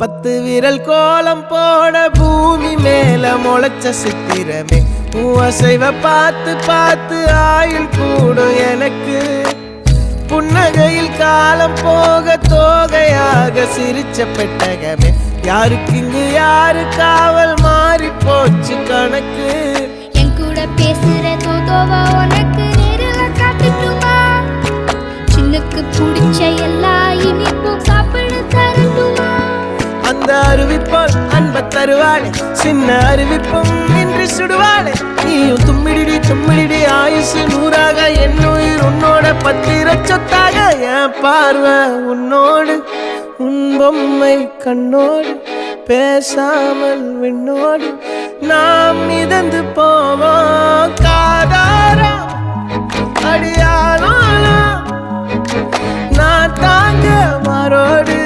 10 விரல் கோலம் போட பூமி மேல முளைச்ச சித்திரமே அசைவ பார்த்து பார்த்து ஆயுள் கூடும் எனக்கு புன்னகையில் காலம் போக தோகையாக சிரிச்ச பெட்டகமே யாருக்கு இங்கு யாரு காவல் மாறி போச்சு கணக்கு என் கூட பேசுற தோதோவா உனக்கு நேரில் காட்டுட்டுமா சின்னுக்கு பிடிச்ச எல்லா இனிப்பும் சாப்பிட தரட்டுமா அந்த அறிவிப்பால் அன்ப தருவாளே சின்ன அறிவிப்பும் இன்றி சுடுவாளே நீயும் தும்மிடி தும்மிடி ஆயுசு 100ஆக என் உயிர் உன்னோட 10 சொத்தாக என் பார்வை உன்னோடு உன் பொம்மை கண்ணோடு பேசாமல் விண்ணோடு நாம் மிதந்து போவோம் காதாரா அடியாளோ நான் தாங்க மாறோடு